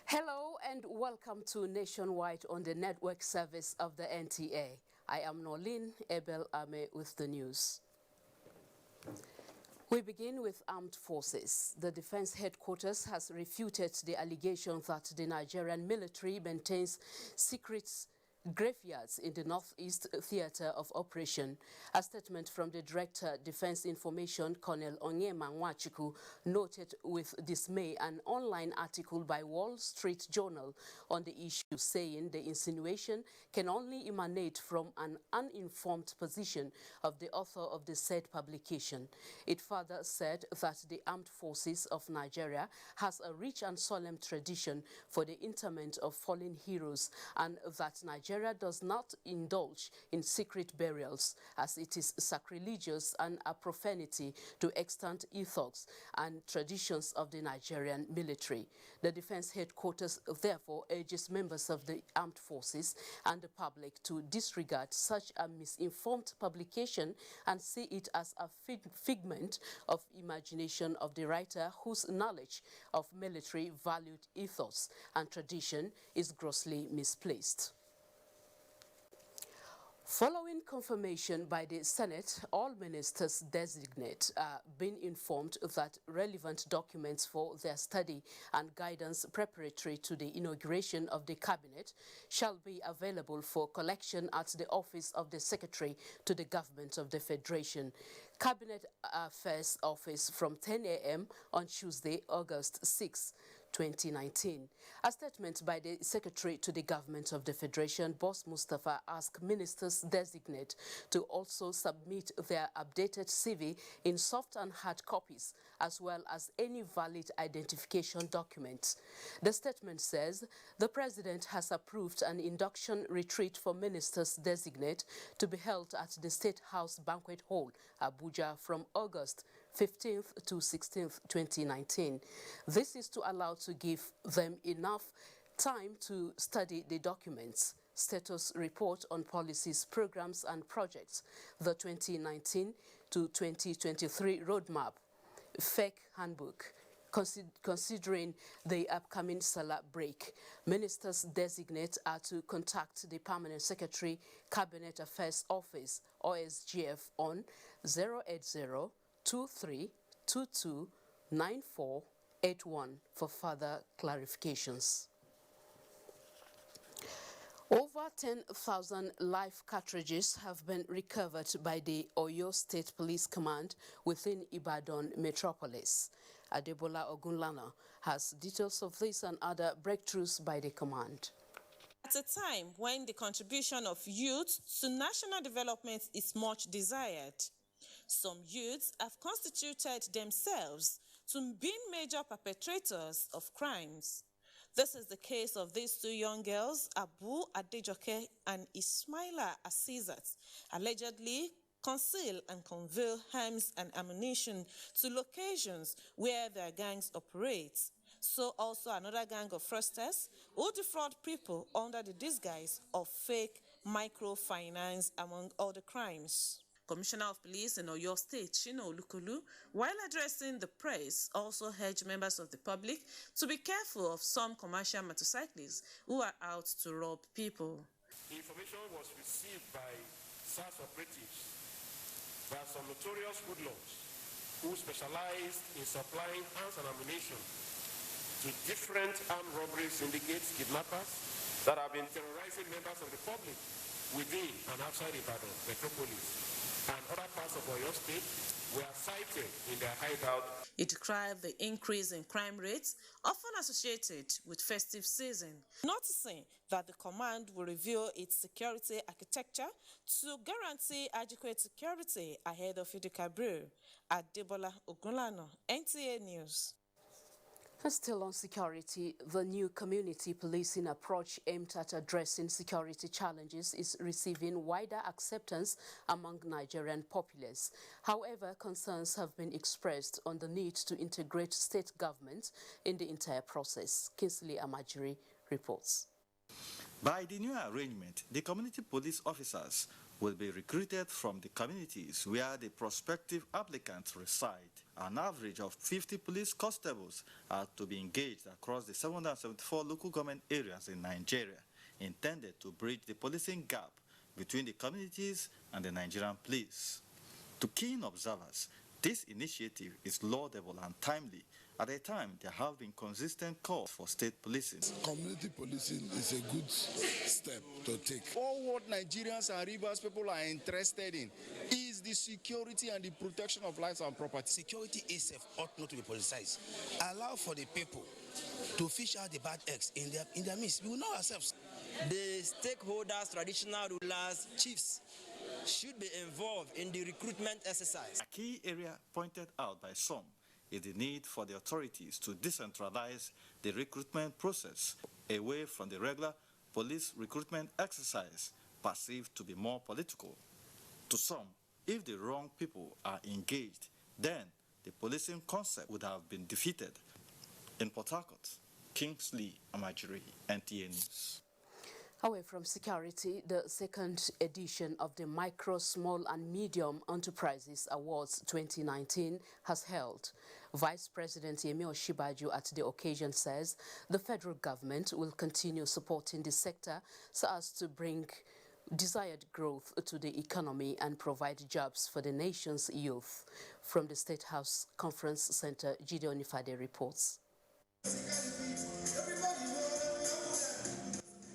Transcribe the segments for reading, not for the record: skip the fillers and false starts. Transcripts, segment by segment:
Hello and welcome to Nationwide on the network service of the NTA. I am Nolin Ebel Ame with the news. We begin with armed forces. The Defense Headquarters has refuted the allegation that the Nigerian military maintains secret graveyards in the Northeast Theater of Operation. A statement from the Director, Defense Information, Colonel Onaiyekan, noted with dismay an online article by Wall Street Journal on the issue, saying the insinuation can only emanate from an uninformed position of the author of the said publication. It further said that the armed forces of Nigeria has a rich and solemn tradition for the interment of fallen heroes, and that Nigeria does not indulge in secret burials, as it is sacrilegious and a profanity to extant ethos and traditions of the Nigerian military. The Defense Headquarters therefore urges members of the armed forces and the public to disregard such a misinformed publication and see it as a figment of imagination of the writer, whose knowledge of military valued ethos and tradition is grossly misplaced. Following confirmation by the Senate, all ministers designate are being informed that relevant documents for their study and guidance preparatory to the inauguration of the cabinet shall be available for collection at the office of the Secretary to the Government of the Federation. Cabinet Affairs Office from 10 a.m. on Tuesday, August 6, 2019. A statement by the Secretary to the Government of the Federation, Boss Mustafa, asked ministers designate to also submit their updated CV in soft and hard copies, as well as any valid identification documents. The statement says the President has approved an induction retreat for ministers designate to be held at the State House Banquet Hall, Abuja, from August 15th to 16th, 2019. This is to allow to give them enough time to study the documents, status report on policies, programs and projects, the 2019 to 2023 roadmap, fake handbook. Considering the upcoming Salah break, ministers designate are to contact the Permanent Secretary, Cabinet Affairs Office, OSGF, on 080-2322-9481 for further clarifications. Over 10,000 live cartridges have been recovered by the Oyo State Police Command within Ibadan metropolis. Adebola Ogunlana has details of this and other breakthroughs by the command. At a time when the contribution of youth to national development is much desired, some youths have constituted themselves to be major perpetrators of crimes. This is the case of these two young girls, Abu Adejoke and Ismaila Asizat, allegedly conceal and convey arms and ammunition to locations where their gangs operate. So also another gang of fraudsters who defraud people under the disguise of fake microfinance, among other crimes. Commissioner of Police in Oyo State, Shino Olukolu, while addressing the press, also urged members of the public to be careful of some commercial motorcyclists who are out to rob people. Information was received by SARS operatives that some notorious hoodlums who specialized in supplying arms and ammunition to different armed robbery syndicates, kidnappers, that have been terrorizing members of the public within and outside Ibadan metropolis and other parts of Oyo State were cited in their hideout. It decried the increase in crime rates often associated with festive season, noticing that the command will review its security architecture to guarantee adequate security ahead of Eid al-Kabir. Adebola Ogunlana, NTA News. Still on security, the new community policing approach aimed at addressing security challenges is receiving wider acceptance among Nigerian populace. However, concerns have been expressed on the need to integrate state governments in the entire process. Kingsley Amajiri reports. By the new arrangement, the community police officers will be recruited from the communities where the prospective applicants reside. An average of 50 police constables are to be engaged across the 774 local government areas in Nigeria, intended to bridge the policing gap between the communities and the Nigerian police. To keen observers, this initiative is laudable and timely at a time there have been consistent calls for state policing. Community policing is a good step to take. All what Nigerians and Rivers people are interested in is the security and the protection of lives and property. Security itself ought not to be politicized. Allow for the people to fish out the bad eggs in their midst. We will know ourselves. The stakeholders, traditional rulers, chiefs should be involved in the recruitment exercise. A key area pointed out by some is the need for the authorities to decentralize the recruitment process away from the regular police recruitment exercise perceived to be more political. To some, if the wrong people are engaged, then the policing concept would have been defeated. In Port Harcourt, Kingsley Amajiri, NTA News. Away from security, the second edition of the Micro, Small and Medium Enterprises Awards 2019 has held. Vice President Yemi Osinbajo at the occasion says the federal government will continue supporting the sector so as to bring desired growth to the economy and provide jobs for the nation's youth. From the State House Conference Center, Gideon Ifade reports.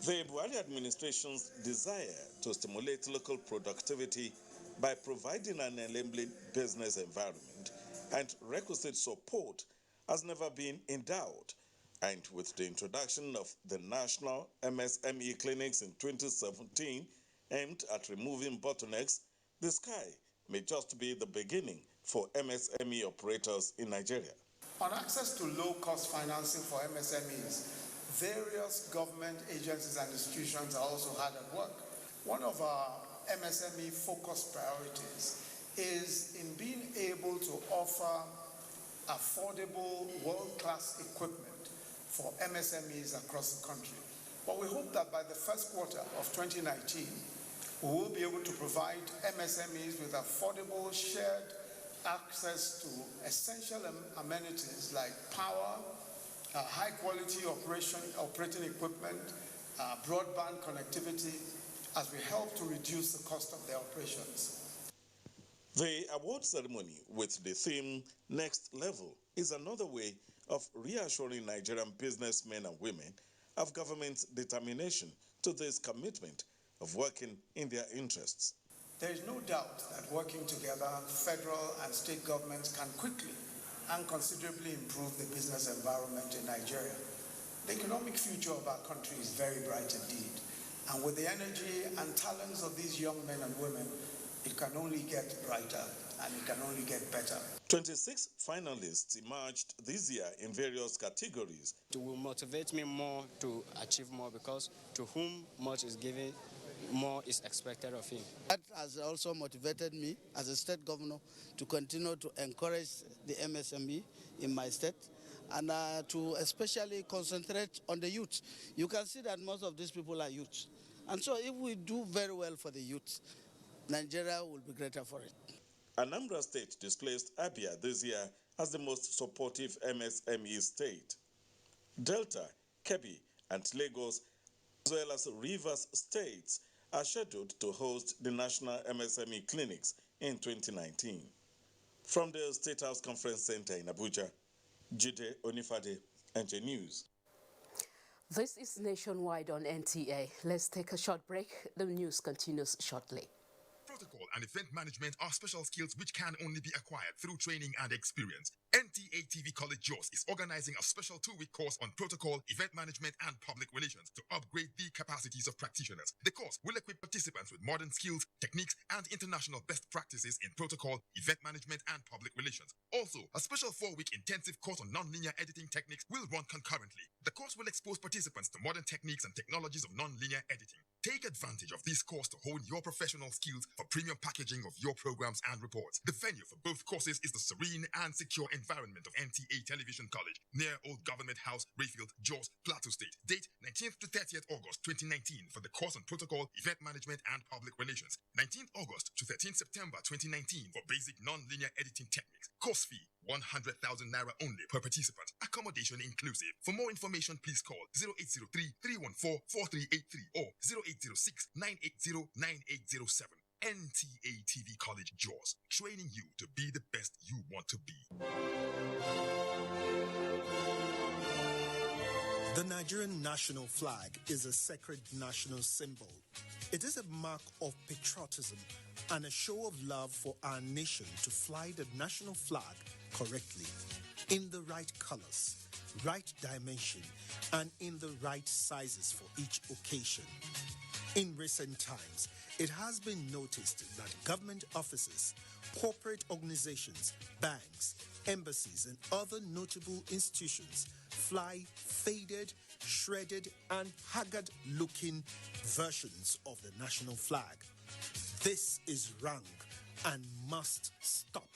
The Buhari administration's desire to stimulate local productivity by providing an enabling business environment and requisite support has never been in doubt. And with the introduction of the national MSME clinics in 2017 aimed at removing bottlenecks, the sky may just be the beginning for MSME operators in Nigeria. On access to low-cost financing for MSMEs, various government agencies and institutions are also hard at work. One of our MSME focused priorities is in being able to offer affordable, world-class equipment for MSMEs across the country. But we hope that by the first quarter of 2019, we will be able to provide MSMEs with affordable, shared access to essential amenities like power, high-quality operating equipment, broadband connectivity, as we help to reduce the cost of their operations. The award ceremony with the theme Next Level is another way of reassuring Nigerian businessmen and women of government's determination to this commitment of working in their interests. There is no doubt that working together, federal and state governments can quickly and considerably improve the business environment in Nigeria. The economic future of our country is very bright indeed. And with the energy and talents of these young men and women, it can only get brighter and it can only get better. 26 finalists emerged this year in various categories. It will motivate me more to achieve more, because to whom much is given, more is expected of him. That has also motivated me as a state governor to continue to encourage the MSME in my state and to especially concentrate on the youth. You can see that most of these people are youth. And so if we do very well for the youth, Nigeria will be greater for it. Anambra State displaced Abia this year as the most supportive MSME state. Delta, Kebbi, and Lagos, as well as Rivers states, are scheduled to host the national MSME clinics in 2019. From the State House Conference Center in Abuja, Jide Onifade, NJ News. This is Nationwide on NTA. Let's take a short break. The news continues shortly. Protocol and event management are special skills which can only be acquired through training and experience. NTA TV College JOS is organizing a special 2-week course on protocol, event management, and public relations to upgrade the capacities of practitioners. The course will equip participants with modern skills, techniques, and international best practices in protocol, event management, and public relations. Also, a special 4-week intensive course on non-linear editing techniques will run concurrently. The course will expose participants to modern techniques and technologies of non-linear editing. Take advantage of this course to hone your professional skills for premium packaging of your programs and reports. The venue for both courses is the serene and secure environment of NTA Television College, near Old Government House, Refutes, Jos, Plateau State. Date 19th to 30th August 2019 for the course on Protocol, Event Management and Public Relations. 19th August to 13th September 2019 for Basic Non-Linear Editing Techniques. Course fee 100,000 naira only per participant. Accommodation inclusive. For more information, please call 0803-314-4383 or 0806-980-9807. NTA TV College Jos, training you to be the best you want to be. The Nigerian national flag is a sacred national symbol. It is a mark of patriotism and a show of love for our nation to fly the national flag correctly, in the right colors, right dimension, and in the right sizes for each occasion. In recent times, it has been noticed that government offices, corporate organizations, banks, embassies, and other notable institutions fly faded, shredded, and haggard-looking versions of the national flag. This is wrong and must stop.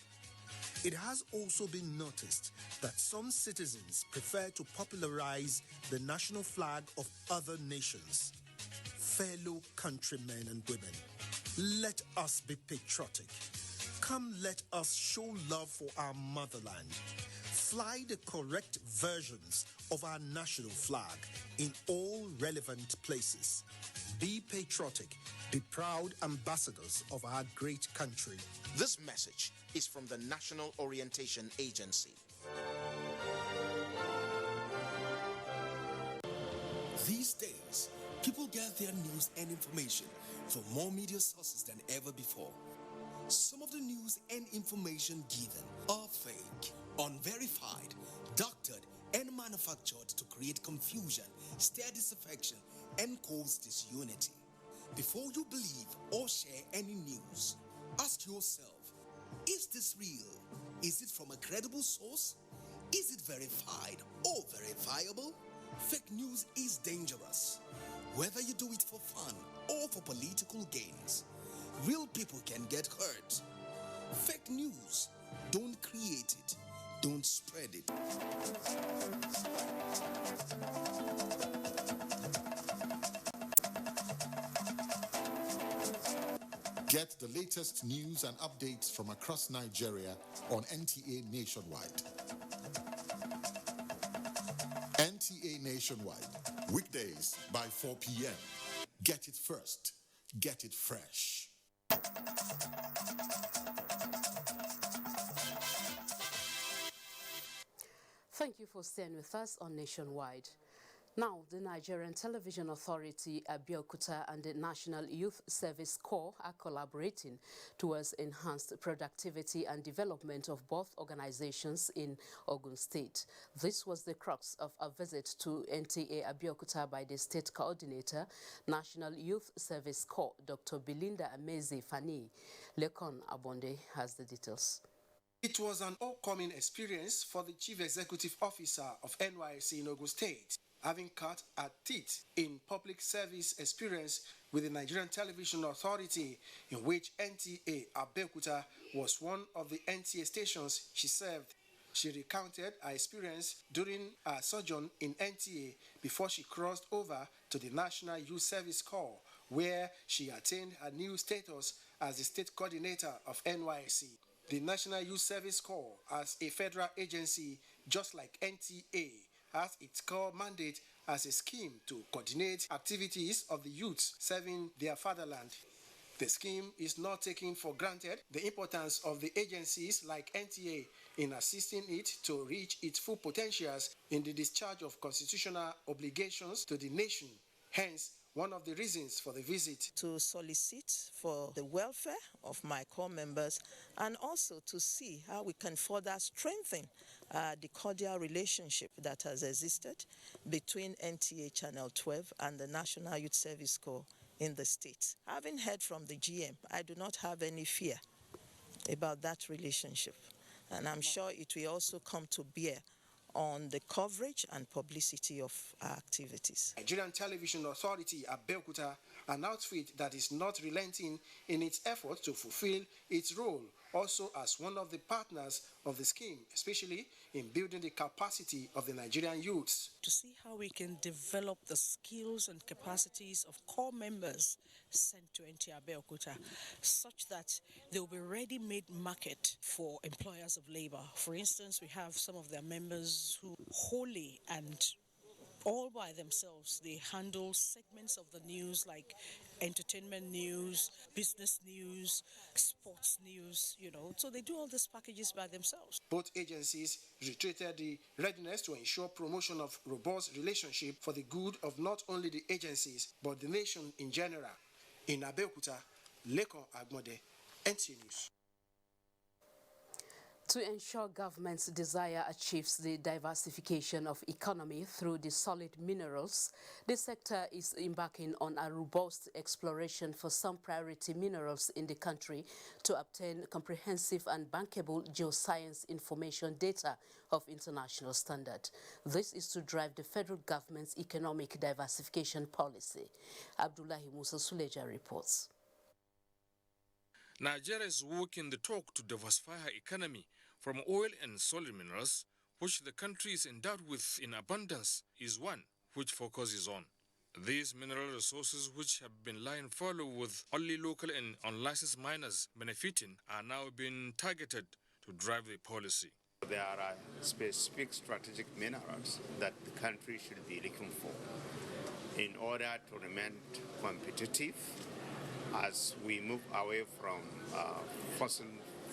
It has also been noticed that some citizens prefer to popularize the national flag of other nations. Fellow countrymen and women, let us be patriotic. Come, let us show love for our motherland. Fly the correct versions of our national flag in all relevant places. Be patriotic. Be proud ambassadors of our great country. This message is from the National Orientation Agency. These days, people get their news and information from more media sources than ever before. Some of the news and information given are fake, unverified, doctored, and manufactured to create confusion, stir disaffection, and cause disunity. Before you believe or share any news, ask yourself, is this real? Is it from a credible source? Is it verified or verifiable? Fake news is dangerous. Whether you do it for fun or for political gains, real people can get hurt. Fake news, don't create it, don't spread it. Get the latest news and updates from across Nigeria on NTA Nationwide. NTA Nationwide, weekdays by 4 p.m. Get it first, get it fresh. Thank you for staying with us on Nationwide. Now, the Nigerian Television Authority, Abuja, and the National Youth Service Corps are collaborating towards enhanced productivity and development of both organizations in Oyo State. This was the crux of a visit to NTA Abuja by the State Coordinator, National Youth Service Corps, Dr. Belinda Ameze Fani. Lekon Abonde has the details. It was an upcoming experience for the Chief Executive Officer of NYSC in Oyo State, having cut her teeth in public service experience with the Nigerian Television Authority, in which NTA Abuja was one of the NTA stations she served. She recounted her experience during her sojourn in NTA before she crossed over to the National Youth Service Corps, where she attained her new status as the State Coordinator of NYSC. The National Youth Service Corps, as a federal agency just like NTA, has its core mandate as a scheme to coordinate activities of the youths serving their fatherland. The scheme is not taking for granted the importance of the agencies like NTA in assisting it to reach its full potentials in the discharge of constitutional obligations to the nation. Hence, one of the reasons for the visit. To solicit for the welfare of my core members and also to see how we can further strengthen the cordial relationship that has existed between NTA Channel 12 and the National Youth Service Corps in the state. Having heard from the GM, I do not have any fear about that relationship. And I'm sure it will also come to bear on the coverage and publicity of our activities. Nigerian Television Authority, Abuja, an outfit that is not relenting in its effort to fulfill its role also as one of the partners of the scheme, especially in building the capacity of the Nigerian youths. To see how we can develop the skills and capacities of core members sent to NTA such that they will be ready-made market for employers of labor. For instance, we have some of their members who wholly and all by themselves, they handle segments of the news like entertainment news, business news, sports news, so they do all these packages by themselves. Both agencies reiterated the readiness to ensure promotion of robust relationship for the good of not only the agencies, but the nation in general. In Abeokuta, Lekon Agmode, NTA News. To ensure government's desire achieves the diversification of economy through the solid minerals, the sector is embarking on a robust exploration for some priority minerals in the country to obtain comprehensive and bankable geoscience information data of international standard. This is to drive the federal government's economic diversification policy. Abdullahi Musa Suleja reports. Nigeria is walking the talk to diversify her economy from oil and solid minerals, which the country is endowed with in abundance, is one which focuses on. These mineral resources, which have been lying fallow with only local and unlicensed miners benefiting, are now being targeted to drive the policy. There are specific strategic minerals that the country should be looking for in order to remain competitive as we move away from fossil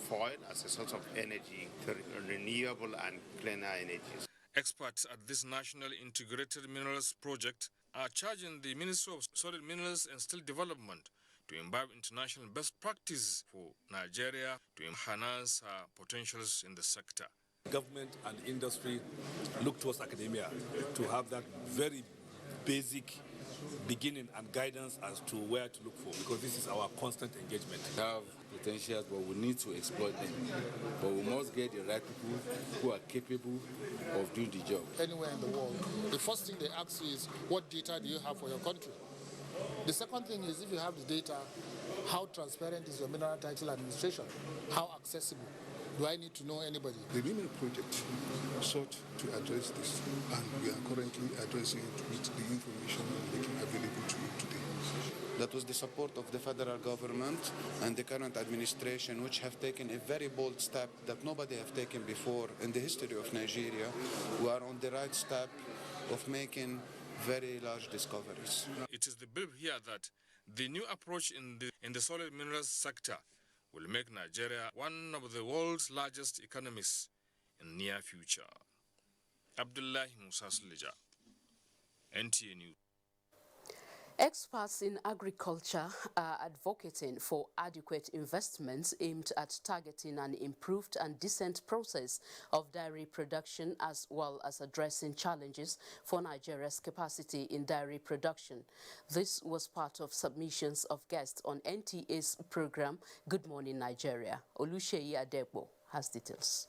fuel as a source of energy to renewable and cleaner energies. Experts at this National Integrated Minerals Project are charging the Ministry of Solid Minerals and Steel Development to imbibe international best practices for Nigeria to enhance our potentials in the sector. Government and industry look towards academia to have that very basic beginning and guidance as to where to look for, because this is our constant engagement. We have potentials, but we need to exploit them. But we must get the right people who are capable of doing the job. Anywhere in the world, the first thing they ask you is, what data do you have for your country? The second thing is, if you have the data, how transparent is your mineral title administration? How accessible? Do I need to know anybody? The Women Project sought to address this, and we are currently addressing it with the information making available to you today. That was the support of the federal government and the current administration, which have taken a very bold step that nobody have taken before in the history of Nigeria. We are on the right step of making very large discoveries. It is the belief here that the new approach in the solid minerals sector will make Nigeria one of the world's largest economies in the near future. Abdullahi Musa Suleja, NTA News. Experts in agriculture are advocating for adequate investments aimed at targeting an improved and decent process of dairy production, as well as addressing challenges for Nigeria's capacity in dairy production. This was part of submissions of guests on NTA's program Good Morning Nigeria. Oluseyi Adegbo has details.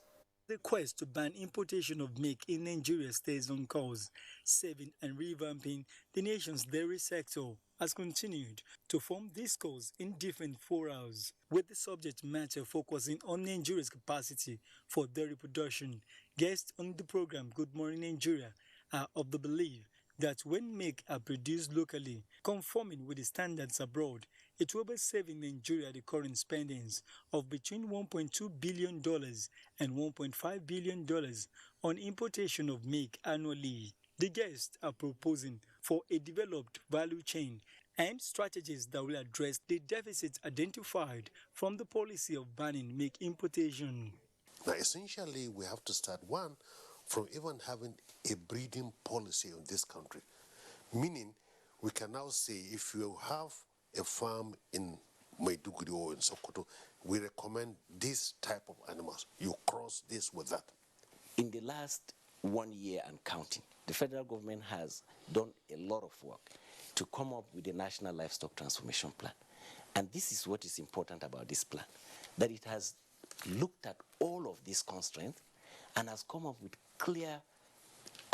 The quest to ban importation of milk in Nigeria stays on course, saving and revamping the nation's dairy sector has continued to form discourse in different forums, with the subject matter focusing on Nigeria's capacity for dairy production. Guests on the program Good Morning Nigeria are of the belief that when milk are produced locally, conforming with the standards abroad, it will be saving Nigeria the current spendings of between $1.2 billion and $1.5 billion on importation of milk annually. The guests are proposing for a developed value chain and strategies that will address the deficits identified from the policy of banning milk importation. Now, essentially, we have to start, one, from even having a breeding policy in this country. Meaning, we can now say if you have a farm in Maiduguri or in Sokoto, we recommend this type of animals. You cross this with that. In the last 1 year and counting, the federal government has done a lot of work to come up with a national livestock transformation plan. And this is what is important about this plan, that it has looked at all of these constraints and has come up with clear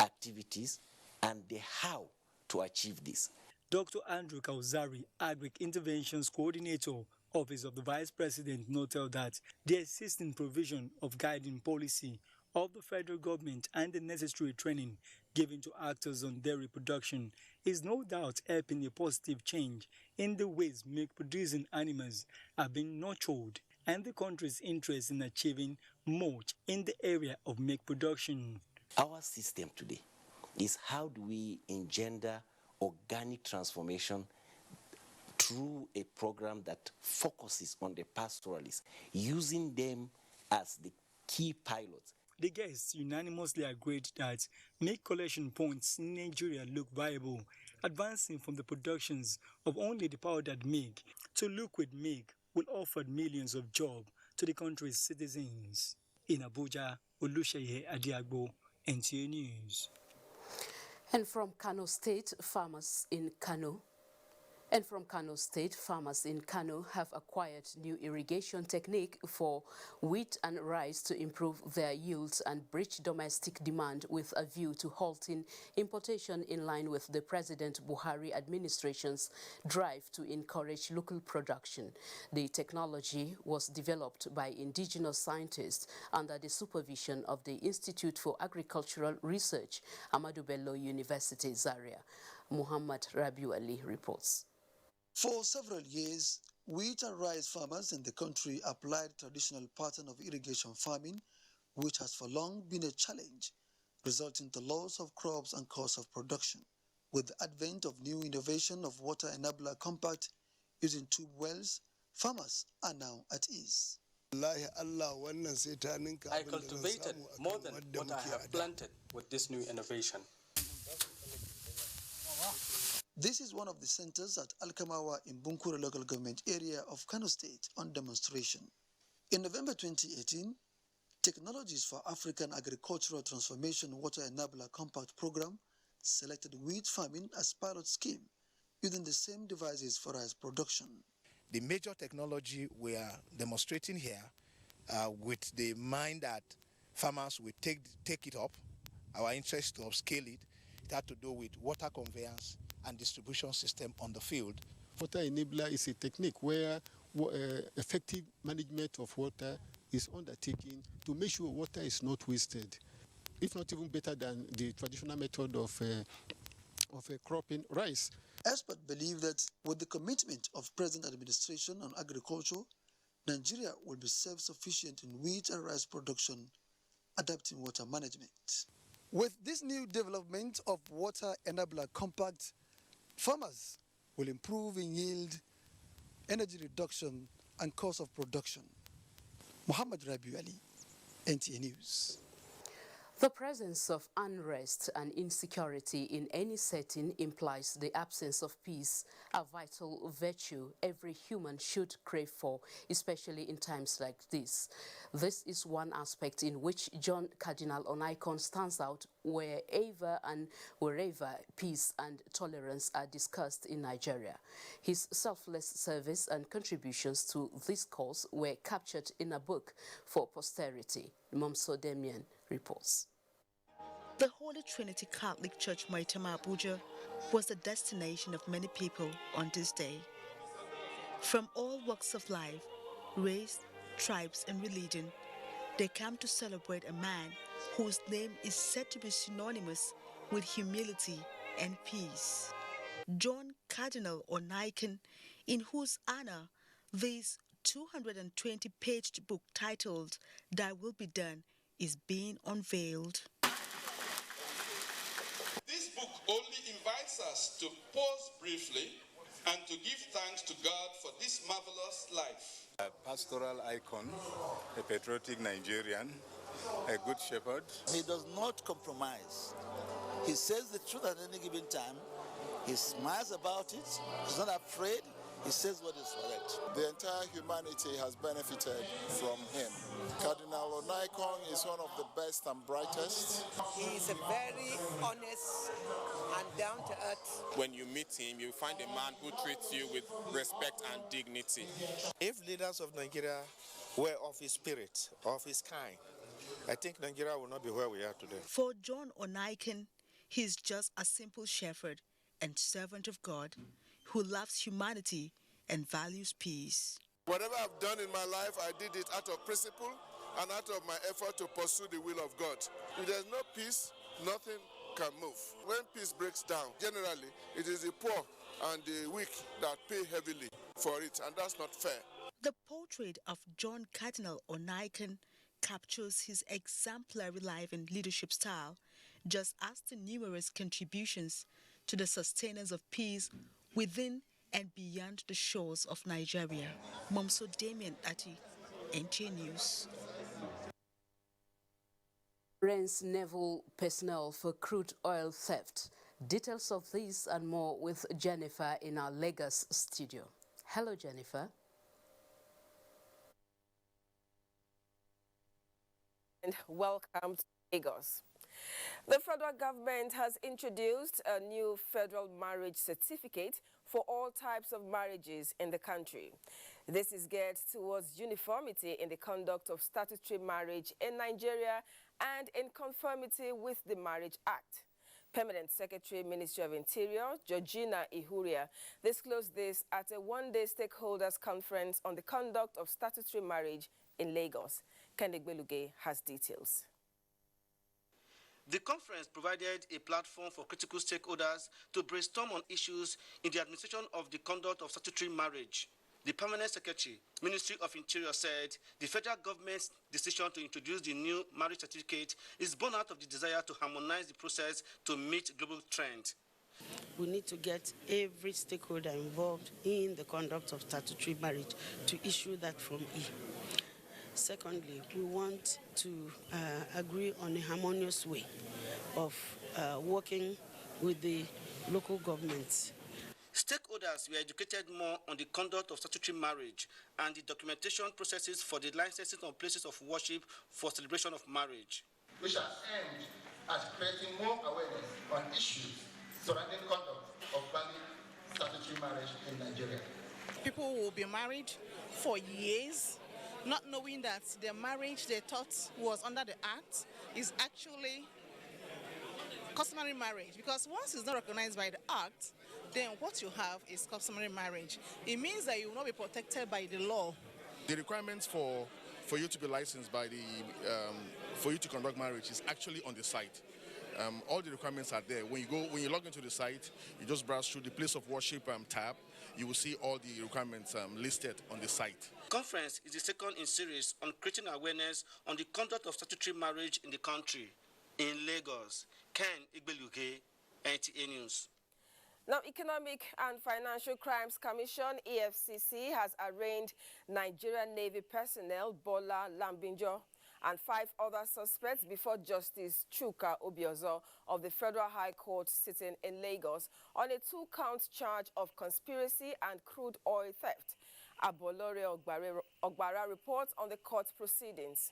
activities and the how to achieve this. Dr. Andrew Kauzari, Agric Interventions Coordinator Office of the Vice President noted that the existing provision of guiding policy of the federal government and the necessary training given to actors on dairy production is no doubt helping a positive change in the ways milk-producing animals are being nurtured and the country's interest in achieving much in the area of milk production. Our system today is how do we engender organic transformation through a program that focuses on the pastoralists, using them as the key pilots. The guests unanimously agreed that milk collection points in Nigeria look viable, advancing from the productions of only the powdered milk to liquid milk will offer millions of jobs to the country's citizens. In Abuja, Oluseye Adiagbo, NTA News. And from Kano State, farmers in Kano have acquired new irrigation technique for wheat and rice to improve their yields and breach domestic demand with a view to halting importation in line with the President Buhari administration's drive to encourage local production. The technology was developed by indigenous scientists under the supervision of the Institute for Agricultural Research, Ahmadu Bello University, Zaria. Muhammad Rabiu Ali reports. For several years, wheat and rice farmers in the country applied the traditional pattern of irrigation farming, which has for long been a challenge, resulting in the loss of crops and cost of production. With the advent of new innovation of water enabler compact using tube wells, farmers are now at ease. I cultivated more than what I have planted with this new innovation. This is one of the centers at Alkamawa in Bunkure local government area of Kano State on demonstration. In November 2018, Technologies for African Agricultural Transformation Water Enabler Compact Program selected wheat farming as pilot scheme using the same devices for rice production. The major technology we are demonstrating here with the mind that farmers will take it up, our interest to upscale it, it had to do with water conveyance and distribution system on the field. Water enabler is a technique where effective management of water is undertaken to make sure water is not wasted, if not even better than the traditional method of cropping rice. Experts believe that with the commitment of present administration on agriculture, Nigeria will be self-sufficient in wheat and rice production, adapting water management. With this new development of water enabler compact, farmers will improve in yield, energy reduction, and cost of production. Muhammad Rabiu Ali, NTA News. The presence of unrest and insecurity in any setting implies the absence of peace, a vital virtue every human should crave for, especially in times like this. This is one aspect in which John Cardinal Onaiyekan stands out wherever peace and tolerance are discussed in Nigeria. His selfless service and contributions to this cause were captured in a book for posterity. Momso Demian reports. The Holy Trinity Catholic Church Maitama Abuja was the destination of many people on this day. From all walks of life, race, tribes, and religion, they come to celebrate a man whose name is said to be synonymous with humility and peace. John Cardinal Onaiyekan, in whose honor this 220-page book titled "Thy Will Be Done" is being unveiled. This book only invites us to pause briefly and to give thanks to God for this marvelous life. A pastoral icon, a patriotic Nigerian, a good shepherd. He does not compromise. He says the truth at any given time. He smiles about it. He's not afraid. He says what is correct. The entire humanity has benefited from him. Cardinal Onaiyekan is one of the best and brightest. He is a very honest and down-to-earth. When you meet him, you find a man who treats you with respect and dignity. If leaders of Nigeria were of his spirit, of his kind, I think Nigeria will not be where we are today. For John Onaiyekan, he is just a simple shepherd and servant of God who loves humanity and values peace. Whatever I've done in my life, I did it out of principle and out of my effort to pursue the will of God. If there's no peace, nothing can move. When peace breaks down, generally, it is the poor and the weak that pay heavily for it, and that's not fair. The portrait of John Cardinal Onaiyekan captures his exemplary life and leadership style, just as the numerous contributions to the sustenance of peace within and beyond the shores of Nigeria. Momso Damien Ati, NTA News. Rains naval personnel for crude oil theft. Details of this and more with Jennifer in our Lagos studio. Hello, Jennifer. And welcome to Lagos. The federal government has introduced a new federal marriage certificate for all types of marriages in the country. This is geared towards uniformity in the conduct of statutory marriage in Nigeria and in conformity with the Marriage Act. Permanent Secretary, Ministry of Interior, Georgina Ihuria, disclosed this at a one-day stakeholders conference on the conduct of statutory marriage in Lagos. Kenegbeluge has details. The conference provided a platform for critical stakeholders to brainstorm on issues in the administration of the conduct of statutory marriage. The Permanent Secretary, Ministry of Interior, said the federal government's decision to introduce the new marriage certificate is born out of the desire to harmonize the process to meet global trends. We need to get every stakeholder involved in the conduct of statutory marriage to issue that Form E. Secondly, we want to agree on a harmonious way of working with the local governments. Stakeholders were educated more on the conduct of statutory marriage and the documentation processes for the licensing of places of worship for celebration of marriage. Which has aimed at creating more awareness on issues surrounding conduct of valid statutory marriage in Nigeria. People will be married for years, not knowing that their marriage they thought was under the Act is actually customary marriage, because once it's not recognized by the Act, then what you have is customary marriage. It means that you will not be protected by the law. The requirements for you to be licensed by the for you to conduct marriage is actually on the site. All the requirements are there. When you log into the site, you just browse through the place of worship tab. You will see all the requirements listed on the site. Conference is the second in series on creating awareness on the conduct of statutory marriage in the country. In Lagos, Ken Igbeluge, NTA News. Now, Economic and Financial Crimes Commission, EFCC, has arraigned Nigerian Navy personnel Bola Lambinjo and 5 other suspects before Justice Chuka Obiozo of the Federal High Court sitting in Lagos on a 2-count charge of conspiracy and crude oil theft. Abolore Ogbara reports on the court proceedings.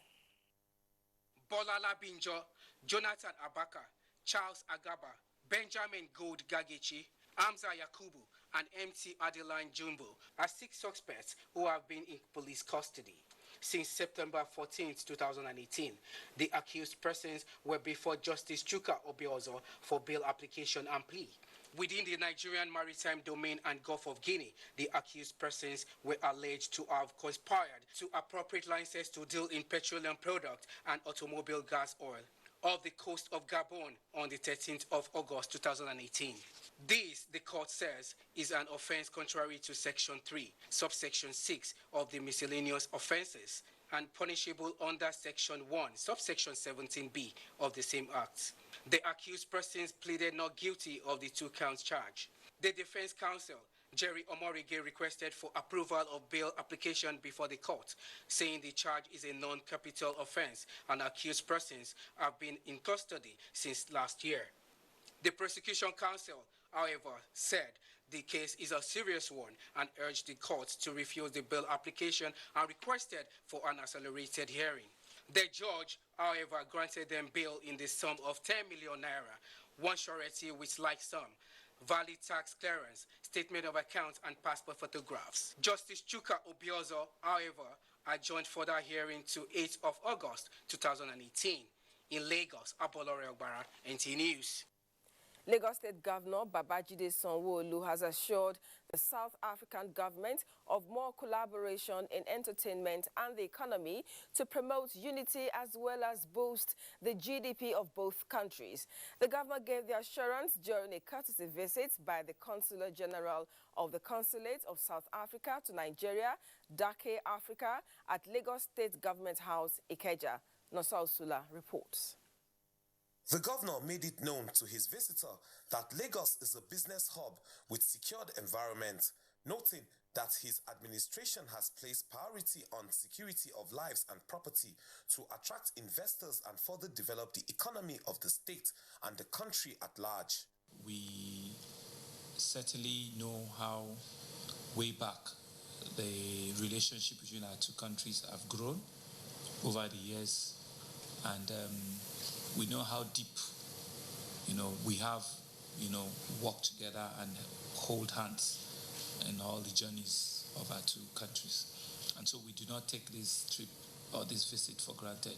Bola Lambinjo, Jonathan Abaka, Charles Agaba, Benjamin Gold Gagechi, Amza Yakubu, and MT Adeline Jumbo are 6 suspects who have been in police custody. Since September 14, 2018, the accused persons were before Justice Chuka Obiozo for bail application and plea. Within the Nigerian maritime domain and Gulf of Guinea, the accused persons were alleged to have conspired to appropriate licenses to deal in petroleum products and automobile gas oil off the coast of Gabon on the 13th of August 2018. This, the court says, is an offense contrary to Section 3, subsection 6 of the miscellaneous offenses and punishable under Section 1, subsection 17b of the same Act. The accused persons pleaded not guilty of the 2-count charge. The defense counsel, Jerry Omorige, requested for approval of bail application before the court, saying the charge is a non-capital offense and accused persons have been in custody since last year. The prosecution counsel, however, said the case is a serious one and urged the court to refuse the bail application and requested for an accelerated hearing. The judge, however, granted them bail in the sum of 10 million naira, one surety with like sum, valid tax clearance, statement of accounts, and passport photographs. Justice Chuka Obiozo, however, adjourned further hearing to 8th of August 2018. In Lagos, Abolore Ogbara, NTA News. Lagos State Governor Babajide Sanwo-Olu has assured the South African government of more collaboration in entertainment and the economy to promote unity as well as boost the GDP of both countries. The governor gave the assurance during a courtesy visit by the Consular General of the Consulate of South Africa to Nigeria, Dakar, Africa, at Lagos State Government House, Ikeja. Nosa Usula reports. The governor made it known to his visitor that Lagos is a business hub with secured environment, noting that his administration has placed priority on security of lives and property to attract investors and further develop the economy of the state and the country at large. We certainly know how way back the relationship between our two countries have grown over the years, and we know how deep, we have, worked together and hold hands in all the journeys of our two countries. And so we do not take this trip or this visit for granted.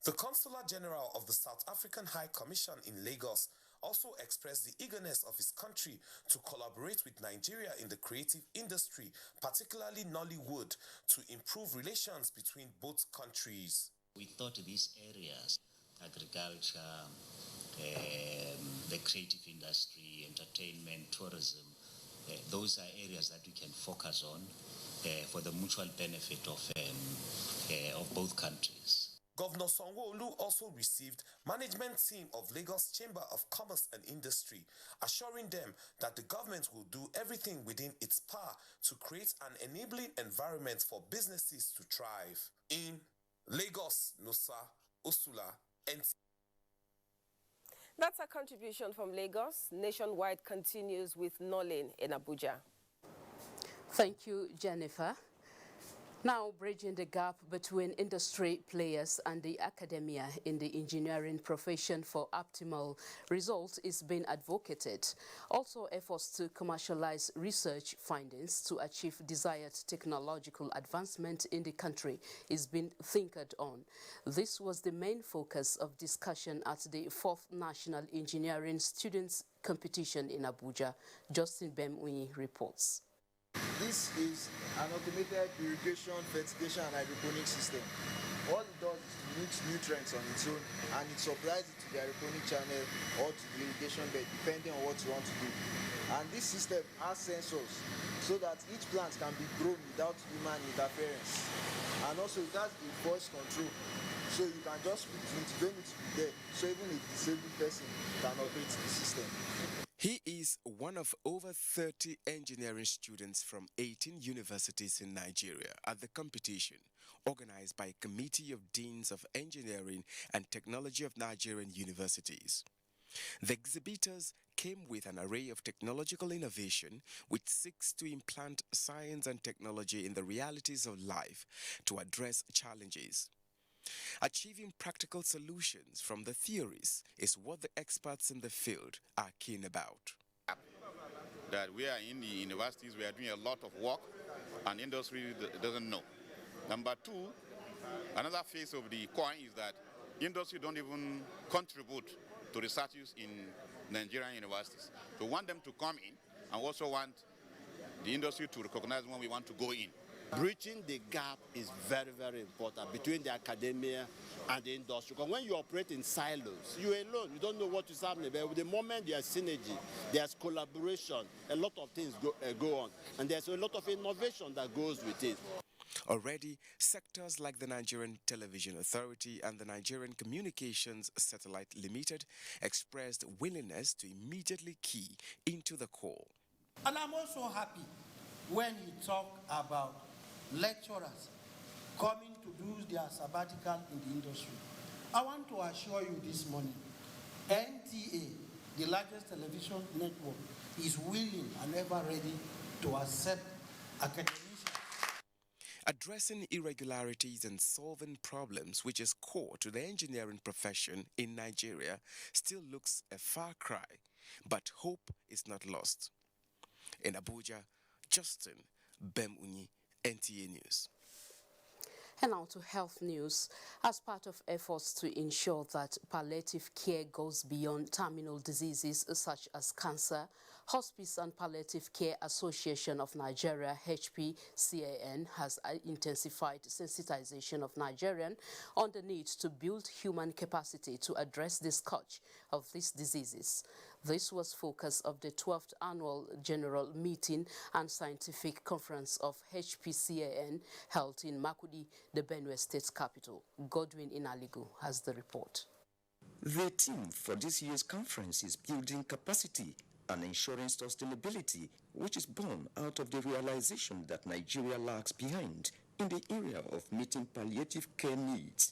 The Consular General of the South African High Commission in Lagos also expressed the eagerness of his country to collaborate with Nigeria in the creative industry, particularly Nollywood, to improve relations between both countries. We thought these areas, agriculture, the creative industry, entertainment, tourism, those are areas that we can focus on for the mutual benefit of both countries. Governor Sanwo-Olu also received management team of Lagos Chamber of Commerce and Industry, assuring them that the government will do everything within its power to create an enabling environment for businesses to thrive. In Lagos, Nosa Usula, NTA. That's a contribution from Lagos. Nationwide continues with Nolin in Abuja. Thank you, Jennifer. Now, bridging the gap between industry players and the academia in the engineering profession for optimal results is being advocated. Also, efforts to commercialize research findings to achieve desired technological advancement in the country is being thinked on. This was the main focus of discussion at the 4th National Engineering Students Competition in Abuja. Justin Bemuni reports. This is an automated irrigation, fertigation and hydroponic system. All it does is to mix nutrients on its own and it supplies it to the hydroponic channel or to the irrigation bed depending on what you want to do. And this system has sensors so that each plant can be grown without human interference. And also it has a voice control, so you can just speak to it, you don't need to be there. So even a disabled person can operate the system. He is one of over 30 engineering students from 18 universities in Nigeria at the competition, organized by a committee of deans of engineering and technology of Nigerian universities. The exhibitors came with an array of technological innovation which seeks to implant science and technology in the realities of life to address challenges. Achieving practical solutions from the theories is what the experts in the field are keen about. That we are in the universities, we are doing a lot of work and industry doesn't know. Number two, another face of the coin is that industry don't even contribute to researches in Nigerian universities. So we want them to come in and also want the industry to recognize when we want to go in. Bridging the gap is very, very important between the academia and the industry. Because when you operate in silos, you're alone, you don't know what is happening. But the moment there's synergy, there's collaboration, a lot of things go on. And there's a lot of innovation that goes with it. Already, sectors like the Nigerian Television Authority and the Nigerian Communications Satellite Limited expressed willingness to immediately key into the call. And I'm also happy when you talk about lecturers coming to do their sabbatical in the industry. I want to assure you this morning, NTA, the largest television network, is willing and ever ready to accept academicians. Addressing irregularities and solving problems, which is core to the engineering profession in Nigeria, still looks a far cry, but hope is not lost. In Abuja, Justin Bemuni, NTA News. And now to health news. As part of efforts to ensure that palliative care goes beyond terminal diseases such as cancer, Hospice and Palliative Care Association of Nigeria, HPCAN, has intensified sensitization of Nigerians on the need to build human capacity to address the scourge of these diseases. This was focus of the 12th Annual General Meeting and Scientific Conference of HPCAN held in Makurdi, the Benue State capital. Godwin Inaligu has the report. The theme for this year's conference is building capacity and ensuring sustainability, which is born out of the realization that Nigeria lags behind in the area of meeting palliative care needs.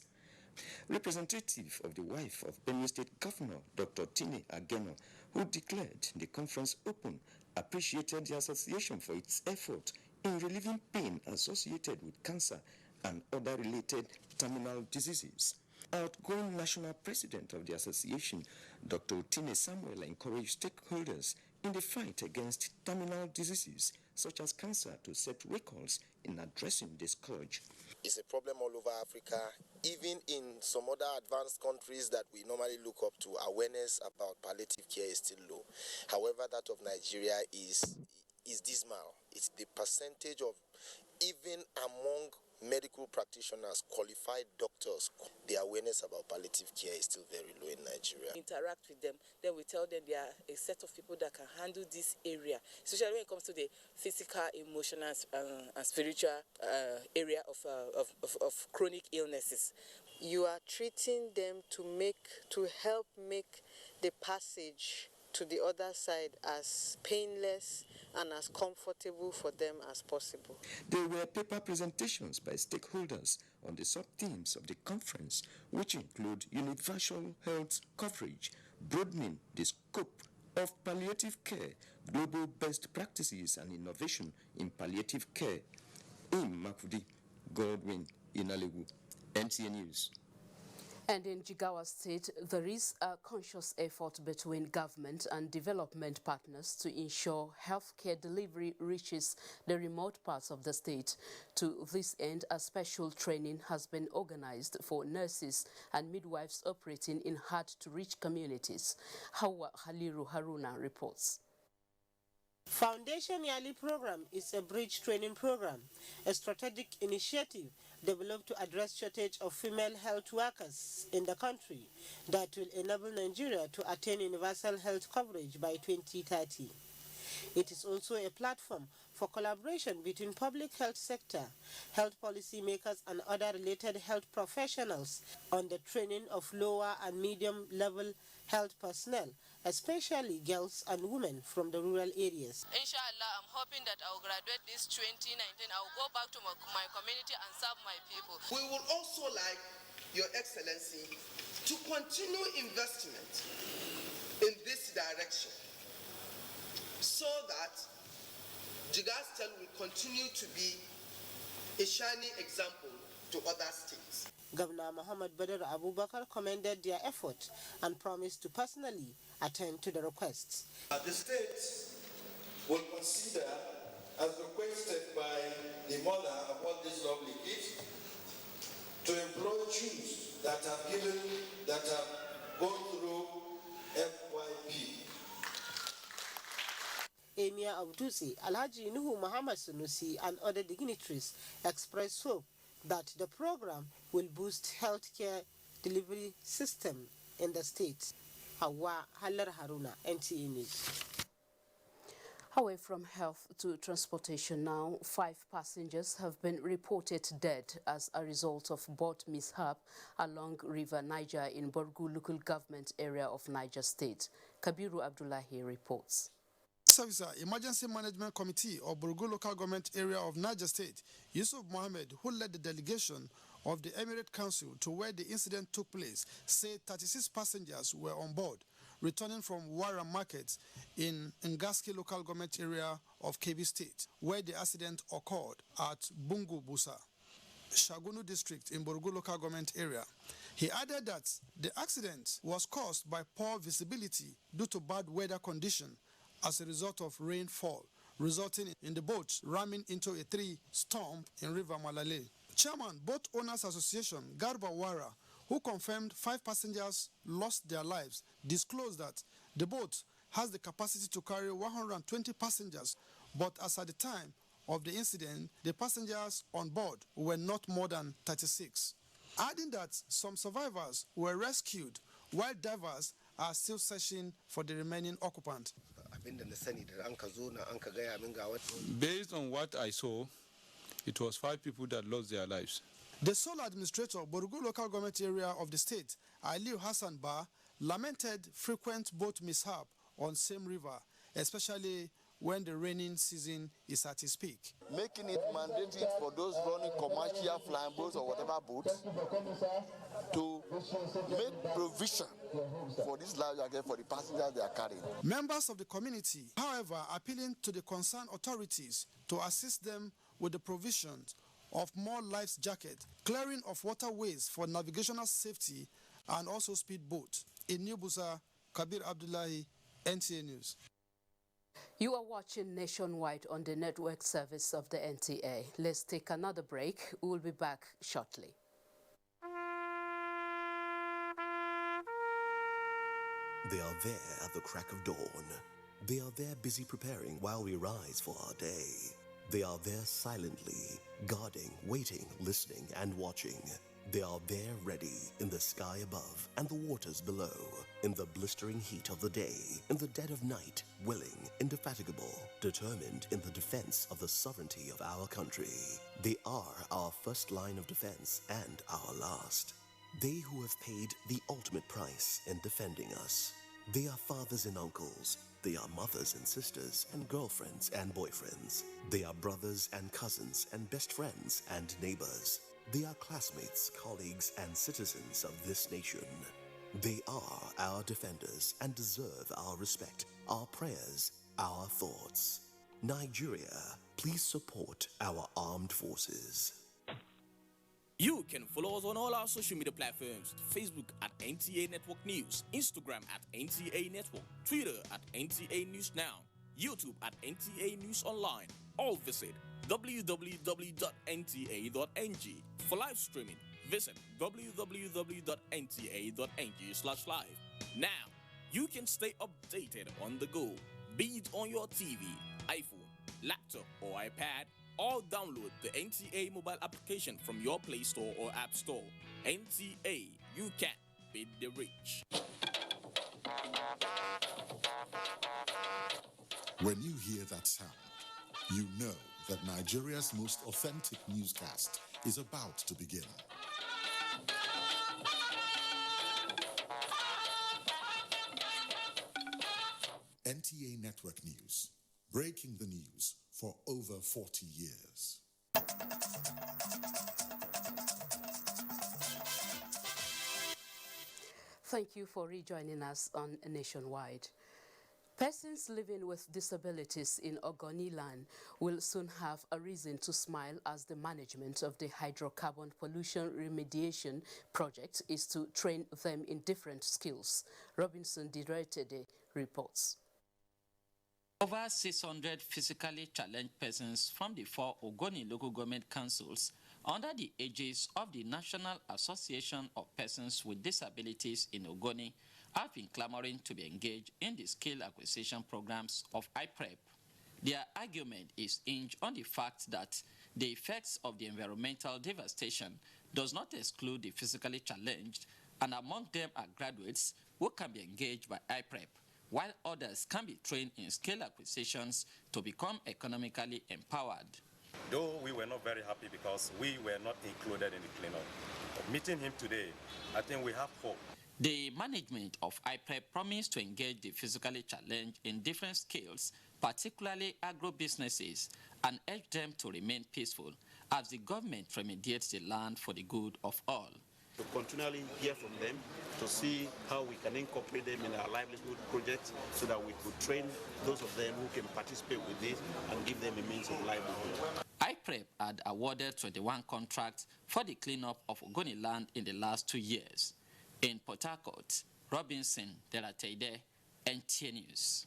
Representative of the wife of Benue State Governor, Dr. Tine Ageno, who declared the conference open, appreciated the association for its effort in relieving pain associated with cancer and other related terminal diseases. Outgoing national president of the association, Dr. Tine Samuel, encouraged stakeholders in the fight against terminal diseases such as cancer to set records in addressing this scourge. It's a problem all over Africa. Even in some other advanced countries that we normally look up to, awareness about palliative care is still low. However, that of Nigeria is dismal. It's the percentage of, even among medical practitioners, qualified doctors, the awareness about palliative care is still very low in Nigeria. Interact with them, then we tell them there are a set of people that can handle this area, especially when it comes to the physical, emotional, and spiritual area of chronic illnesses. You are treating them to help make the passage to the other side as painless and as comfortable for them as possible. There were paper presentations by stakeholders on the sub-themes of the conference, which include universal health coverage, broadening the scope of palliative care, global best practices and innovation in palliative care. In Makurdi, Godwin Inaligu, NTA News. And in Jigawa State, there is a conscious effort between government and development partners to ensure healthcare delivery reaches the remote parts of the state. To this end, a special training has been organized for nurses and midwives operating in hard-to-reach communities. Hawa Haliru Haruna reports. Foundation Yearly Program is a bridge training program, a strategic initiative developed to address shortage of female health workers in the country that will enable Nigeria to attain universal health coverage by 2030. It is also a platform for collaboration between public health sector, health policy makers and other related health professionals on the training of lower and medium level health personnel, especially girls and women from the rural areas. Inshallah, I'm hoping that I'll graduate this 2019. I'll go back to my community and serve my people. We would also like Your Excellency to continue investment in this direction so that Jigawa State will continue to be a shining example to other states. Governor Muhammad Badr Abubakar commended their effort and promised to personally attend to the requests. The state will consider, as requested by the mother of all these lovely kids, to employ Jews that have gone through FYP. Emir of Dusi, Alhaji Nuhu Muhammad Sunusi, and other dignitaries expressed hope that the program will boost healthcare delivery system in the state. Hawa Halar Haruna, NTA News. Away from health to transportation now, 5 passengers have been reported dead as a result of boat mishap along River Niger in Borgu local government area of Niger State. Kabiru Abdullahi reports. Officer, Emergency Management Committee of Borgu Local Government Area of Niger State, Yusuf Mohammed, who led the delegation of the Emirate Council to where the incident took place, said 36 passengers were on board, returning from Wara Market in Ngaski Local Government Area of Kebbi State, where the accident occurred at Bungu Busa, Shagunu District in Borgu Local Government Area. He added that the accident was caused by poor visibility due to bad weather condition as a result of rainfall, resulting in the boat ramming into a tree stump in River Malale. Chairman, Boat Owners Association, Garba Wara, who confirmed 5 passengers lost their lives, disclosed that the boat has the capacity to carry 120 passengers, but as at the time of the incident, the passengers on board were not more than 36. Adding that some survivors were rescued while divers are still searching for the remaining occupant. Based on what I saw, it was 5 people that lost their lives. The sole administrator of Borugu local government area of the state, Aliu Hassan Ba, lamented frequent boat mishap on same river, especially when the raining season is at its peak. Making it mandatory for those running commercial flying boats or whatever boats to make provision for this life again for the passengers they are carrying. Members of the community, however, appealing to the concerned authorities to assist them with the provisions of more life jackets, clearing of waterways for navigational safety, and also speedboats. In New Busa, Kabir Abdullahi, NTA News. You are watching Nationwide on the network service of the NTA. Let's take another break. We'll be back shortly. They are there at the crack of dawn. They are there busy preparing while we rise for our day. They are there silently, guarding, waiting, listening, and watching. They are there ready in the sky above and the waters below, in the blistering heat of the day, in the dead of night, willing, indefatigable, determined in the defense of the sovereignty of our country. They are our first line of defense and our last. They who have paid the ultimate price in defending us. They are fathers and uncles. They are mothers and sisters and girlfriends and boyfriends. They are brothers and cousins and best friends and neighbors. They are classmates, colleagues, and citizens of this nation. They are our defenders and deserve our respect, our prayers, our thoughts. Nigeria, please support our armed forces. You can follow us on all our social media platforms: Facebook at NTA Network News, Instagram at NTA Network, Twitter at NTA News Now, YouTube at NTA News Online. Or visit www.nta.ng. For live streaming, visit www.nta.ng/live. Now, you can stay updated on the go, be it on your TV, iPhone, laptop, or iPad, or download the NTA mobile application from your Play Store or App Store. NTA, you can beat the rich. When you hear that sound, you know that Nigeria's most authentic newscast is about to begin. NTA Network News, breaking the news for over 40 years. Thank you for rejoining us on Nationwide. Persons living with disabilities in Ogoni land will soon have a reason to smile as the management of the hydrocarbon pollution remediation project is to train them in different skills. Robinson Diretede reports. Over 600 physically challenged persons from the 4 Ogoni local government councils under the aegis of the National Association of Persons with Disabilities in Ogoni have been clamoring to be engaged in the skill acquisition programs of IPREP. Their argument is hinged on the fact that the effects of the environmental devastation does not exclude the physically challenged, and among them are graduates who can be engaged by IPREP, while others can be trained in skill acquisitions to become economically empowered. Though we were not very happy because we were not included in the cleanup. Meeting him today, I think we have hope. The management of IPREP promised to engage the physically challenged in different skills, particularly agro-businesses, and urge them to remain peaceful as the government remediates the land for the good of all. To continually hear from them, to see how we can incorporate them in our livelihood projects so that we could train those of them who can participate with this and give them a means of livelihood. IPREP had awarded 21 contracts for the cleanup of Ogoni land in the last 2 years. In Port Harcourt, Robinson Diretede, NTA News.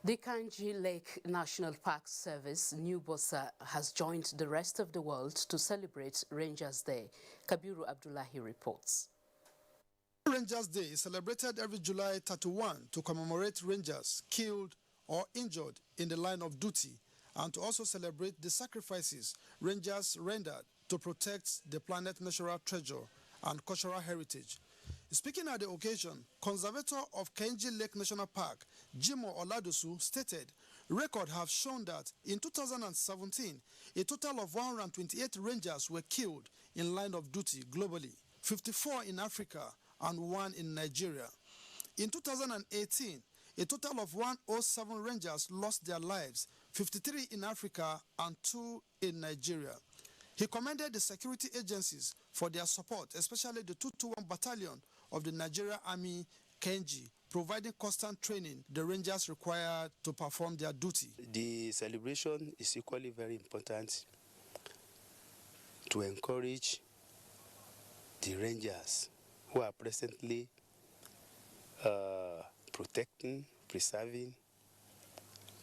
The Kanji Lake National Park Service, New Bossa, has joined the rest of the world to celebrate Rangers Day. Kabiru Abdullahi reports. Rangers Day is celebrated every July 31 to commemorate rangers killed or injured in the line of duty and to also celebrate the sacrifices rangers rendered to protect the planet's natural treasure and cultural heritage. Speaking at the occasion, conservator of Kanji Lake National Park, Jimo Oladosu, stated, records have shown that in 2017, a total of 128 rangers were killed in line of duty globally, 54 in Africa and 1 in Nigeria. In 2018, a total of 107 rangers lost their lives, 53 in Africa and 2 in Nigeria. He commended the security agencies for their support, especially the 221 Battalion of the Nigerian Army, Kanji, providing constant training the rangers required to perform their duty. The celebration is equally very important to encourage the rangers who are presently protecting, preserving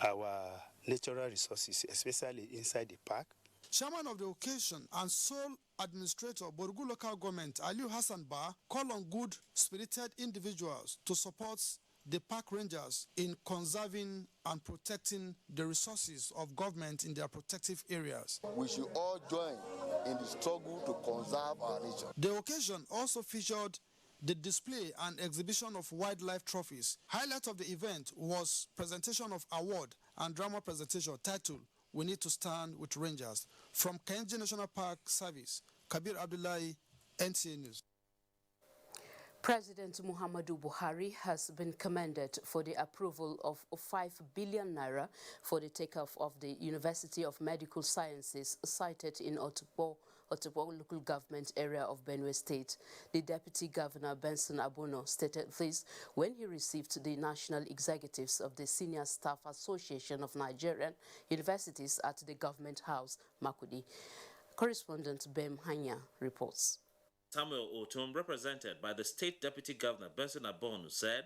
our natural resources, especially inside the park. Chairman of the occasion and sole administrator, Borgu Local Government, Aliu Hassan Ba, called on good-spirited individuals to support the park rangers in conserving and protecting the resources of government in their protective areas. We should all join in the struggle to conserve our nature. The occasion also featured the display and exhibition of wildlife trophies. Highlight of the event was presentation of award and drama presentation titled "We Need to Stand with Rangers." From Kanji National Park Service, Kabir Abdullahi, NTA News. President Muhammadu Buhari has been commended for the approval of 5 billion naira for the takeoff of the University of Medical Sciences sited in Otukpo local government area of Benue State. The Deputy Governor Benson Abono stated this when he received the national executives of the Senior Staff Association of Nigerian Universities at the Government House, Makudi. Correspondent Bem Hanya reports. Samuel Otum, represented by the State Deputy Governor Benson Abono, said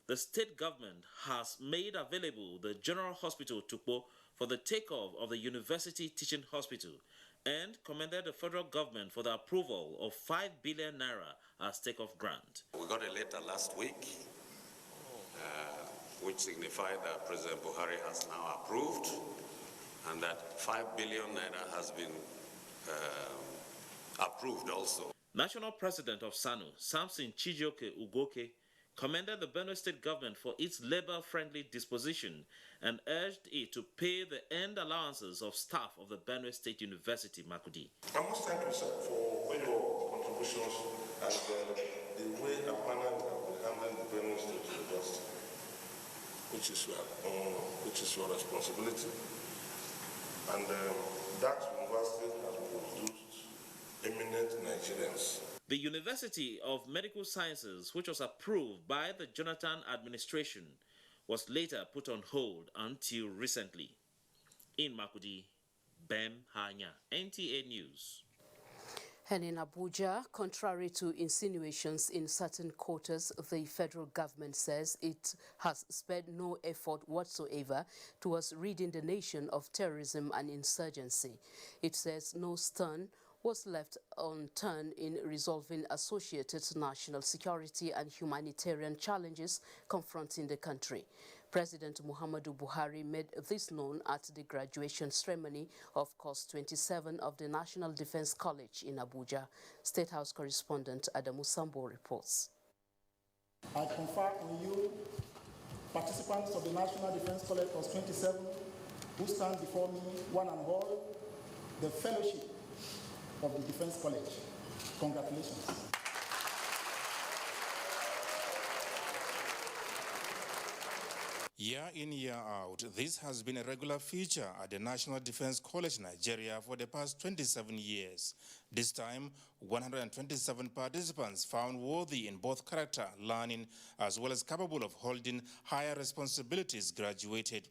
the state government has made available the General Hospital Tukpo for the takeoff of the University Teaching Hospital and commended the federal government for the approval of 5 billion naira as takeoff grant. We got a letter last week which signified that President Buhari has now approved and that 5 billion naira has been approved also. National President of SANU, Samson Chijioke Ugoke, commended the Benue State government for its labor-friendly disposition and urged it to pay the end allowances of staff of the Benue State University, Makudi. I must thank you, sir, for your contributions and the way and manner you have handled the Benue State University, which is your responsibility. And that university has produced eminent Nigerians. The University of Medical Sciences, which was approved by the Jonathan administration, was later put on hold until recently. In Makudi, Bem Hanya, NTA News. And in Abuja, contrary to insinuations in certain quarters, the federal government says it has spared no effort whatsoever towards ridding the nation of terrorism and insurgency. It says no stone was left unturned in resolving associated national security and humanitarian challenges confronting the country. President Muhammadu Buhari made this known at the graduation ceremony of Course 27 of the National Defense College in Abuja. State House correspondent Adamu Sambo reports. I confer on you, participants of the National Defense College Course 27, who stand before me, one and all, the fellowship of the Defense College. Congratulations. Year in, year out, this has been a regular feature at the National Defense College, Nigeria for the past 27 years. This time, 127 participants found worthy in both character, learning, as well as capable of holding higher responsibilities graduated.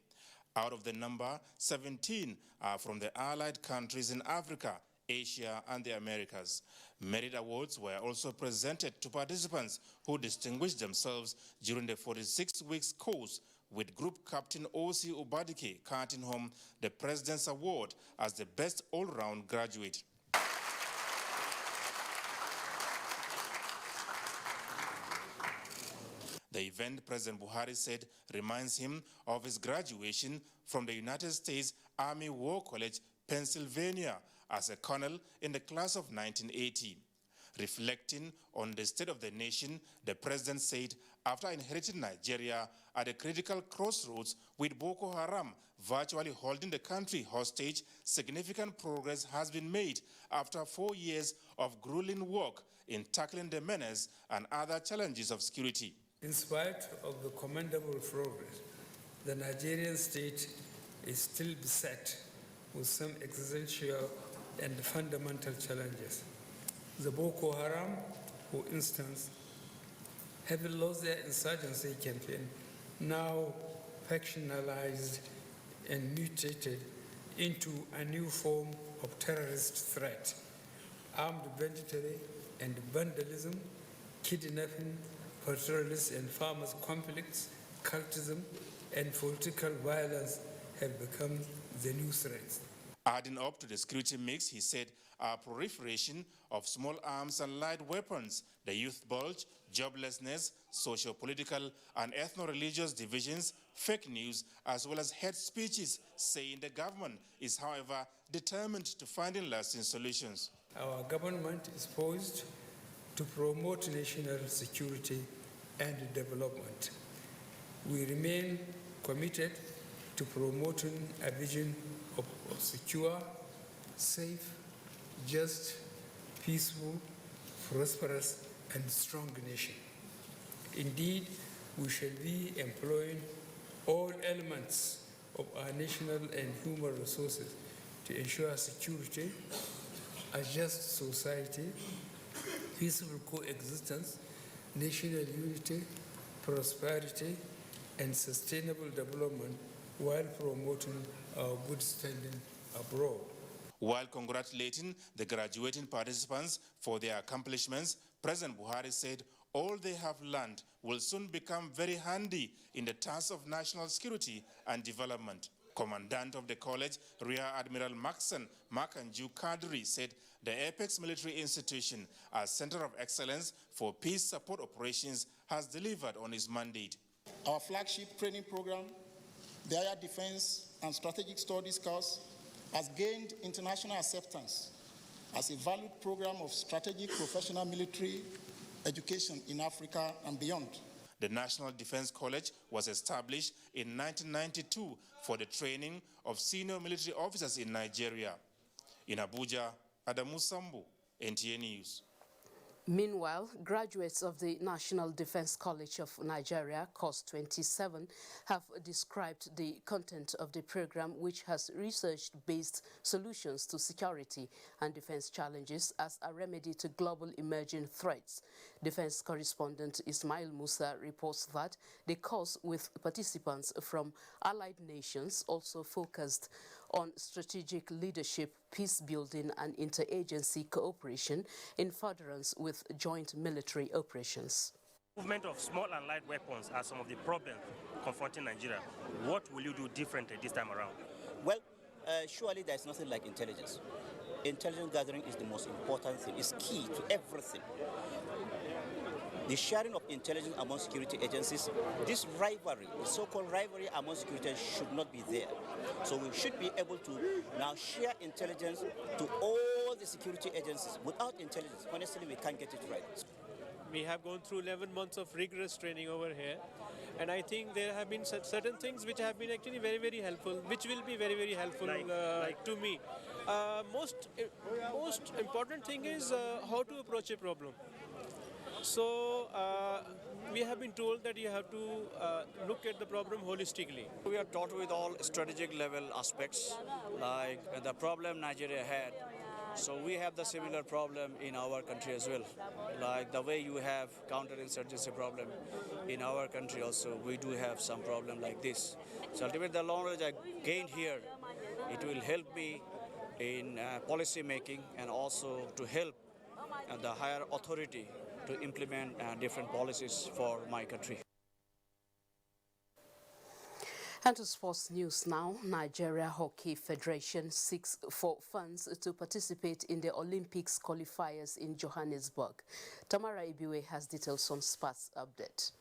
Out of the number, 17 are from the allied countries in Africa, Asia, and the Americas. Merit awards were also presented to participants who distinguished themselves during the 46 weeks course, with Group Captain O.C. Obadike carting home the President's Award as the best all-round graduate. The event, President Buhari said, reminds him of his graduation from the United States Army War College, Pennsylvania, as a colonel in the class of 1980. Reflecting on the state of the nation, the president said, after inheriting Nigeria at a critical crossroads with Boko Haram virtually holding the country hostage, significant progress has been made after 4 years of grueling work in tackling the menace and other challenges of security. In spite of the commendable progress, the Nigerian state is still beset with some existential and fundamental challenges. The Boko Haram, for instance, having lost their insurgency campaign, now factionalized and mutated into a new form of terrorist threat. Armed banditry and vandalism, kidnapping, pastoralists and farmers' conflicts, cultism, and political violence have become the new threats. Adding up to the security mix, he said, our proliferation of small arms and light weapons, the youth bulge, joblessness, socio-political and ethno-religious divisions, fake news, as well as hate speeches, saying the government is, however, determined to finding lasting solutions. Our government is poised to promote national security and development. We remain committed to promoting a vision of secure, safe, just, peaceful, prosperous, and strong nation. Indeed, we shall be employing all elements of our national and human resources to ensure security, a just society, peaceful coexistence, national unity, prosperity, and sustainable development while promoting our good standing abroad. While congratulating the graduating participants for their accomplishments, President Buhari said all they have learned will soon become very handy in the task of national security and development. Commandant of the college, Rear Admiral Maxon Makanju Kadri, said the Apex Military Institution, as Center of Excellence for Peace Support Operations, has delivered on its mandate. Our flagship training program, the Air Defense and Strategic Studies course, has gained international acceptance as a valued program of strategic professional military education in Africa and beyond. The National Defense College was established in 1992 for the training of senior military officers in Nigeria. In Abuja, Adamu Sambu, NTA News. Meanwhile, graduates of the National Defense College of Nigeria, Course 27, have described the content of the program, which has research-based solutions to security and defense challenges as a remedy to global emerging threats. Defense correspondent Ismail Musa reports that the course, with participants from allied nations, also focused on strategic leadership, peace building and interagency cooperation in furtherance with joint military operations. Movement of small and light weapons are some of the problems confronting Nigeria. What will you do differently this time around? Well, surely there's nothing like intelligence. Intelligence gathering is the most important thing. It's key to everything. The sharing of intelligence among security agencies, this rivalry, the so-called rivalry among security agencies should not be there. So we should be able to now share intelligence to all the security agencies. Without intelligence, honestly, we can't get it right. We have gone through 11 months of rigorous training over here. And I think there have been certain things which have been actually very, very helpful, which will be very, very helpful to me. Most important thing is how to approach a problem. So we have been told that you have to look at the problem holistically. We are taught with all strategic level aspects, like the problem Nigeria had. So we have the similar problem in our country as well. Like the way you have counterinsurgency problem in our country also, we do have some problem like this. So ultimately the knowledge I gained here, it will help me in policy making and also to help the higher authority to implement different policies for my country. And to sports news now, Nigeria Hockey Federation seeks for funds to participate in the Olympics qualifiers in Johannesburg. Tamara Ibiwe has details on sports update.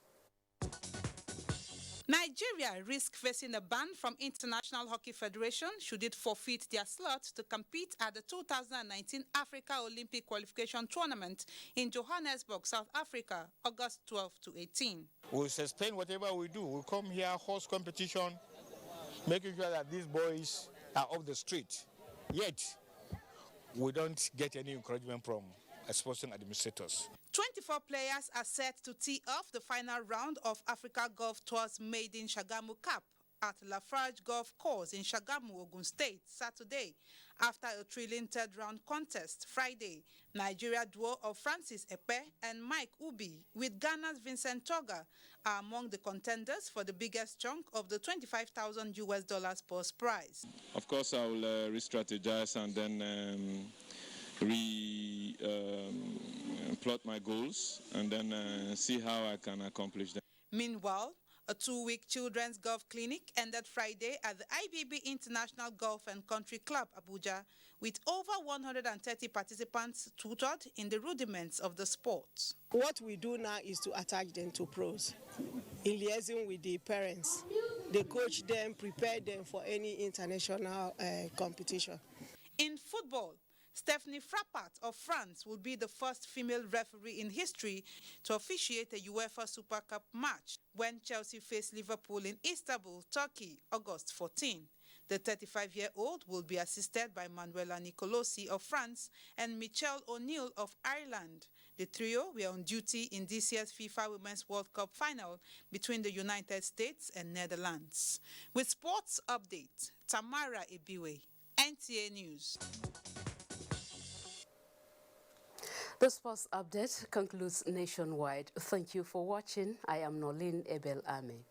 Nigeria risk facing a ban from International Hockey Federation should it forfeit their slot to compete at the 2019 Africa Olympic Qualification Tournament in Johannesburg, South Africa, August 12 to 18. We'll sustain whatever we do. We'll come here, host competition, making sure that these boys are off the street. Yet, we don't get any encouragement from sporting administrators. 24 players are set to tee off the final round of Africa Golf Tour's Maiden Shagamu Cup at Lafarge Golf Course in Shagamu, Ogun State, Saturday, after a thrilling third-round contest Friday. Nigeria duo of Francis Epe and Mike Ubi, with Ghana's Vincent Toga, are among the contenders for the biggest chunk of the $25,000 purse prize. Of course, I will re-strategize and then plot my goals and then see how I can accomplish them. Meanwhile, a 2-week children's golf clinic ended Friday at the IBB International Golf and Country Club, Abuja, with over 130 participants tutored in the rudiments of the sport. What we do now is to attach them to pros, in liaison with the parents. They coach them, prepare them for any international competition. In football, Stephanie Frappart of France will be the first female referee in history to officiate a UEFA Super Cup match when Chelsea face Liverpool in Istanbul, Turkey, August 14. The 35-year-old will be assisted by Manuela Nicolosi of France and Michelle O'Neill of Ireland. The trio were on duty in this year's FIFA Women's World Cup final between the United States and Netherlands. With sports update, Tamara Ibiwe, NTA News. The sports update concludes nationwide. Thank you for watching. I am Nolin Ebel Ame.